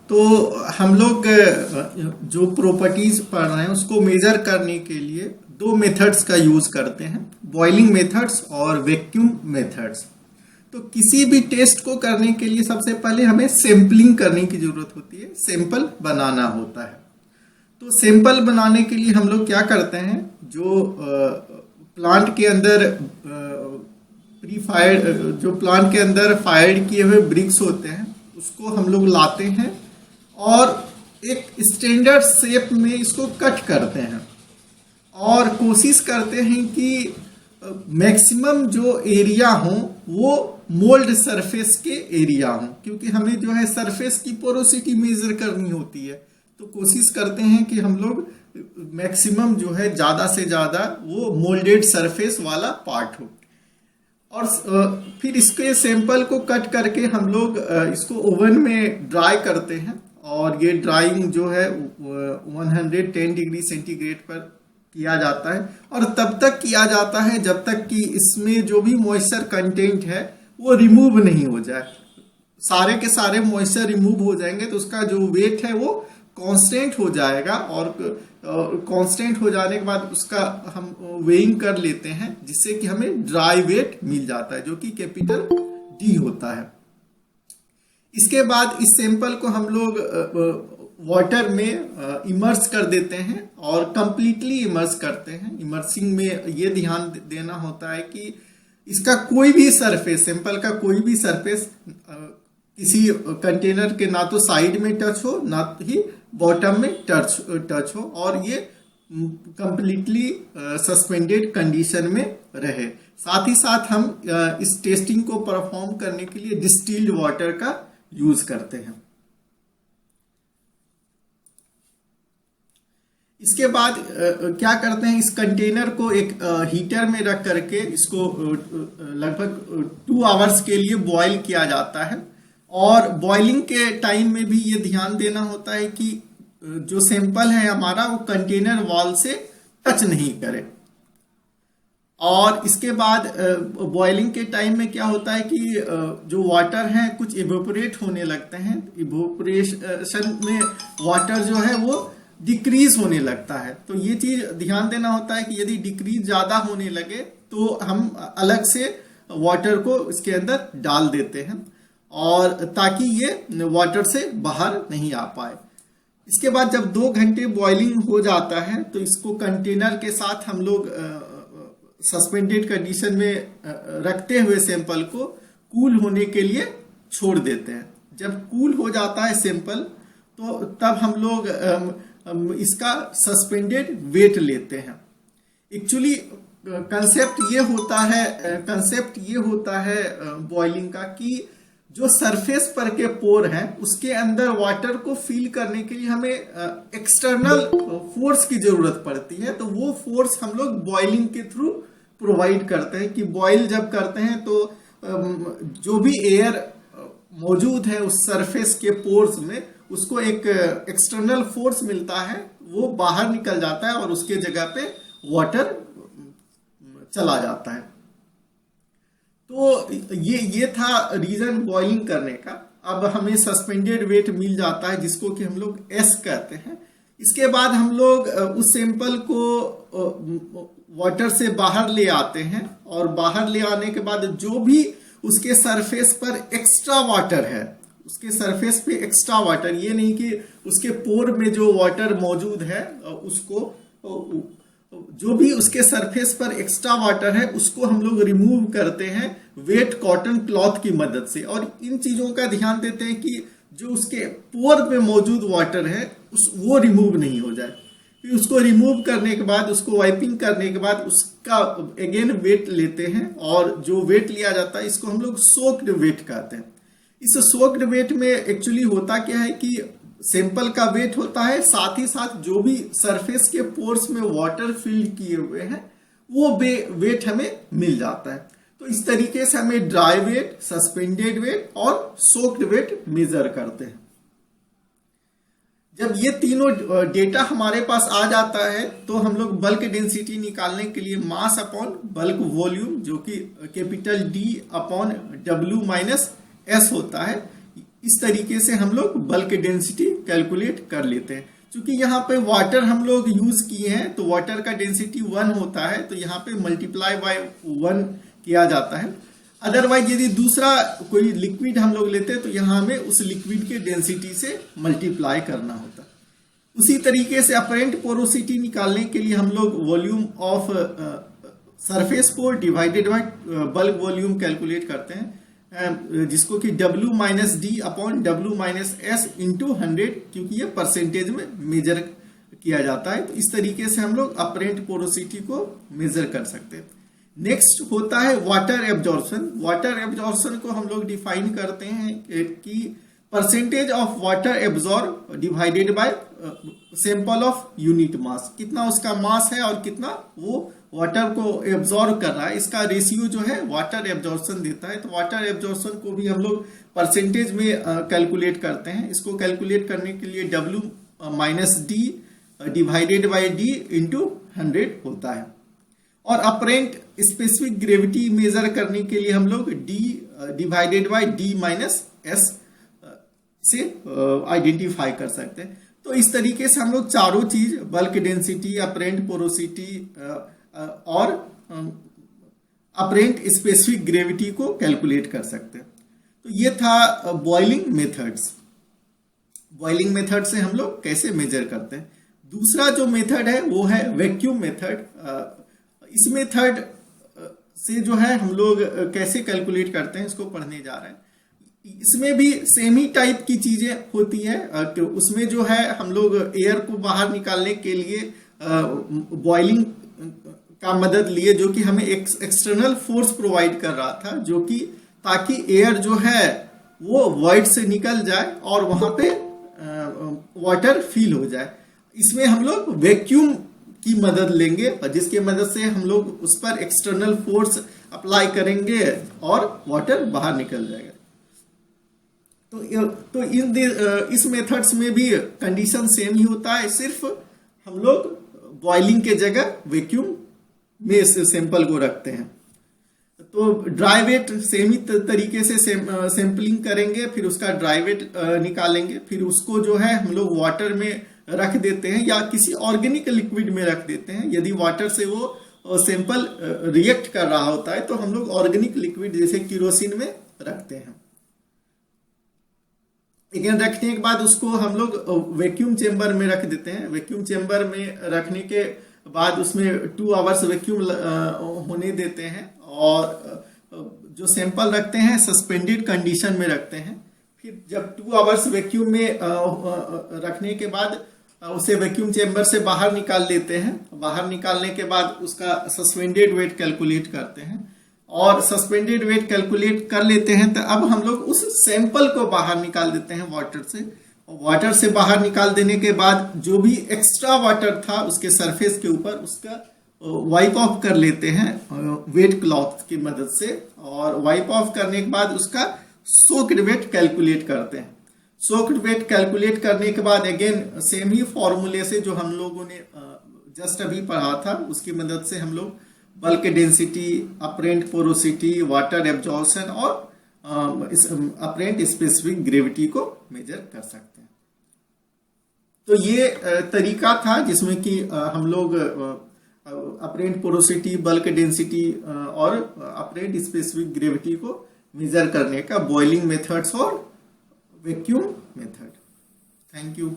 तो हम लोग जो प्रॉपर्टीज पढ़ रहे हैं उसको मेजर करने के लिए दो मेथड्स का यूज करते हैं, बॉइलिंग मेथड्स और वैक्यूम मेथड्स। तो किसी भी टेस्ट को करने के लिए सबसे पहले हमें सैंपलिंग करने की जरूरत होती है, सैंपल बनाना होता है। तो सैंपल बनाने के लिए हम लोग क्या करते हैं, जो प्लांट के अंदर प्री फायर्ड, जो प्लांट के अंदर फायर्ड किए हुए ब्रिक्स होते हैं उसको हम लोग लाते हैं और एक स्टैंडर्ड शेप में इसको कट करते हैं और कोशिश करते हैं कि मैक्सिमम जो एरिया हो वो मोल्ड सरफेस के एरिया हो, क्योंकि हमें जो है सरफेस की पोरोसिटी मेजर करनी होती है। तो कोशिश करते हैं कि हम लोग मैक्सिमम जो है ज़्यादा से ज़्यादा वो मोल्डेड सरफेस वाला पार्ट हो। और फिर इसके सैंपल को कट करके हम लोग इसको ओवन में ड्राई करते हैं और ये ड्राइंग जो है 110 डिग्री सेंटीग्रेड पर किया जाता है और तब तक किया जाता है जब तक कि इसमें जो भी मॉइस्चर कंटेंट है वो रिमूव नहीं हो जाए। सारे के सारे मॉइस्चर रिमूव हो जाएंगे तो उसका जो वेट है वो कांस्टेंट हो जाएगा और कांस्टेंट हो जाने के बाद उसका हम वेइंग कर लेते हैं, जिससे कि हमें ड्राई वेट मिल जाता है जो कि कैपिटल डी होता है। इसके बाद इस सैंपल को हम लोग वाटर में इमर्स कर देते हैं और कंप्लीटली इमर्स करते हैं। इमर्सिंग में ये ध्यान देना होता है कि इसका कोई भी सरफेस, सैंपल का कोई भी सरफेस किसी कंटेनर के ना तो साइड में टच हो ना ही बॉटम में टच हो और ये कंप्लीटली सस्पेंडेड कंडीशन में रहे। साथ ही साथ हम इस टेस्टिंग को परफॉर्म करने के लिए डिस्टिल्ड वाटर का यूज करते हैं। इसके बाद क्या करते हैं, इस कंटेनर को एक हीटर में रख करके इसको लगभग 2 आवर्स के लिए बॉईल किया जाता है। और बॉइलिंग के टाइम में भी ये ध्यान देना होता है कि जो सैंपल है हमारा वो कंटेनर वॉल से टच नहीं करे। और इसके बाद बॉइलिंग के टाइम में क्या होता है कि जो वाटर है कुछ इवेपोरेट होने लगते हैं। इवेपोरेशन में वाटर जो है वो डिक्रीज होने लगता है। तो ये चीज ध्यान देना होता है कि यदि डिक्रीज ज्यादा होने लगे तो हम अलग से वाटर को इसके अंदर डाल देते हैं और ताकि ये वाटर से बाहर नहीं आ पाए। इसके बाद जब 2 घंटे बॉइलिंग हो जाता है तो इसको कंटेनर के साथ हम लोग सस्पेंडेड कंडीशन में रखते हुए सैंपल को कूल होने के लिए छोड़ देते हैं। जब कूल हो जाता है सैंपल तो तब हम लोग इसका सस्पेंडेड वेट लेते हैं। एक्चुअली कंसेप्ट ये होता है बॉइलिंग का कि जो सरफेस पर के पोर हैं उसके अंदर वाटर को फिल करने के लिए हमें एक्सटर्नल फोर्स की जरूरत पड़ती है। तो वो फोर्स हम लोग बॉइलिंग के थ्रू प्रोवाइड करते हैं कि बॉइल जब करते हैं तो जो भी एयर मौजूद है उस सरफेस के पोर्स में उसको एक एक्सटर्नल फोर्स मिलता है, वो बाहर निकल जाता है और उसके जगह पे वाटर चला जाता है। तो ये था रीजन बॉइलिंग करने का। अब हमें सस्पेंडेड वेट मिल जाता है जिसको कि हम लोग एस कहते हैं। इसके बाद हम लोग उस सैंपल को वाटर से बाहर ले आते हैं और बाहर ले आने के बाद जो भी उसके सरफेस पर एक्स्ट्रा वाटर है, उसके सरफेस पे एक्स्ट्रा वाटर, ये नहीं कि उसके पोर में जो वाटर मौजूद है उसको, जो भी उसके सरफेस पर एक्स्ट्रा वाटर है उसको हम लोग रिमूव करते हैं वेट कॉटन क्लॉथ की मदद से। और इन चीजों का ध्यान देते हैं कि जो उसके पोर में मौजूद वाटर है वो रिमूव नहीं हो जाए। फिर उसको रिमूव करने के बाद, उसको वाइपिंग करने के बाद उसका अगेन वेट लेते हैं और जो वेट लिया जाता है इसको हम लोग सोक्ड वेट कहते हैं। इस सोक्ड वेट में एक्चुअली होता क्या है कि सैंपल का वेट होता है, साथ ही साथ जो भी सरफेस के पोर्स में वाटर फिल किए हुए हैं वो वेट हमें मिल जाता है। तो इस तरीके से हमें ड्राई वेट, सस्पेंडेड वेट और सोक्ड वेट मेजर करते हैं। जब ये तीनों डेटा हमारे पास आ जाता है तो हम लोग बल्क डेंसिटी निकालने के लिए मास अपॉन बल्क वॉल्यूम, जो कि capital D upon W minus S होता है, इस तरीके से हम लोग बल्क डेंसिटी कैलकुलेट कर लेते हैं। क्योंकि यहाँ पे वाटर हम लोग यूज किए हैं तो वाटर का डेंसिटी 1 होता है, तो यहाँ पे मल्टीप्लाई बाय 1 किया जाता है। अदरवाइज यदि दूसरा कोई लिक्विड हम लोग लेते हैं तो यहाँ हमें उस लिक्विड के डेंसिटी से मल्टीप्लाई करना होता है। उसी तरीके से अपरेंट पोरोसिटी निकालने के लिए हम लोग volume of surface pore divided by bulk volume calculate करते हैं, जिसको कि W minus D upon W minus S into 100, क्योंकि ये परसेंटेज में मेजर किया जाता है। तो इस तरीके से हम लोग अपरेंट पोरोसिटी को मेजर कर सकते हैं। नेक्स्ट होता है वाटर एब्जॉर्प्शन। वाटर एब्जॉर्प्शन को हम लोग डिफाइन करते हैं कि percentage of water absorb divided by sample of unit mass, कितना उसका मास है और कितना वो वाटर को एब्जॉर्ब कर रहा है, इसका रेशियो जो है वाटर एब्जॉर्प्शन देता है। तो वाटर एब्जॉर्प्शन को भी हम लोग परसेंटेज में कैलकुलेट करते हैं। इसको कैलकुलेट करने के लिए W minus D divided by D into 100 होता है। और अपरेंट स्पेसिफिक ग्रेविटी मेजर करने के लिए हम लोग D divided by D minus S से आइडेंटिफाई कर सकते हैं। तो इस तरीके से हम लोग चारों चीज बल्क डेंसिटी, अपरेंट पोरोसिटी और अपरेंट स्पेसिफिक ग्रेविटी को कैलकुलेट कर सकते हैं। तो ये था बॉइलिंग मेथड्स। बॉइलिंग मेथड से हम लोग कैसे मेजर करते हैं। दूसरा जो मेथड है वो है वैक्यूम मेथड। इस मेथड से जो है हम लोग कैसे कैलकुलेट करते हैं इसको पढ़ने जा रहे हैं। इसमें भी सेम ही टाइप की चीजें होती है। तो उसमें जो है हम लोग एयर को बाहर निकालने के लिए बॉइलिंग का मदद लिए, जो कि हमें एक्सटर्नल फोर्स प्रोवाइड कर रहा था, जो कि ताकि एयर जो है वो वॉइड से निकल जाए और वहां पे वाटर फील हो जाए। इसमें हम लोग वैक्यूम की मदद लेंगे और जिसके मदद से हम लोग उस पर एक्सटर्नल फोर्स अप्लाई करेंगे और वाटर बाहर निकल जाएगा। तो इस मेथड्स में भी कंडीशन सेम ही होता है, सिर्फ हम लोग बॉइलिंग के जगह वैक्यूम में सैंपल को रखते हैं। तो ड्राई वेट सेम ही तरीके से सैंपलिंग करेंगे, फिर उसका ड्राई वेट निकालेंगे, फिर उसको जो है हम लोग वाटर में रख देते हैं या किसी ऑर्गेनिक लिक्विड में रख देते हैं। यदि वाटर से वो सैंपल रिएक्ट कर रहा होता है तो हम लोग ऑर्गेनिक लिक्विड जैसे केरोसिन में रखते हैं। लेकिन रखने के बाद उसको हम लोग वैक्यूम चेंबर में रख देते हैं। वैक्यूम चेंबर में रखने के बाद उसमें 2 आवर्स वैक्यूम होने देते हैं और जो सैंपल रखते हैं सस्पेंडेड कंडीशन में रखते हैं। फिर जब 2 आवर्स वैक्यूम में रखने के बाद उसे वैक्यूम चेंबर से बाहर निकाल लेते हैं। बाहर निकालने के बाद उसका सस्पेंडेड वेट कैलकुलेट करते हैं और सस्पेंडेड वेट कैलकुलेट कर लेते हैं। तो अब हम लोग उस सैंपल को बाहर निकाल देते हैं वाटर से। वाटर से बाहर निकाल देने के बाद जो भी एक्स्ट्रा वाटर था उसके सरफेस के ऊपर उसका वाइप ऑफ कर लेते हैं वेट क्लॉथ की मदद से। और वाइप ऑफ करने के बाद उसका सोक्ड वेट कैलकुलेट करते हैं। सोक्ड वेट कैलकुलेट करने के बाद अगेन सेम ही फॉर्मूले से जो हम लोगों ने जस्ट अभी पढ़ा था उसकी मदद से हम लोग bulk density, apparent porosity, water absorption और अपरेंट स्पेसिफिक ग्रेविटी को मेजर कर सकते हैं। तो ये तरीका था जिसमें कि हम लोग अपरेंट पोरोसिटी, बल्क डेंसिटी और अपरेंट स्पेसिफिक ग्रेविटी को मेजर करने का बॉइलिंग मेथड्स और वैक्यूम मेथड। Thank you.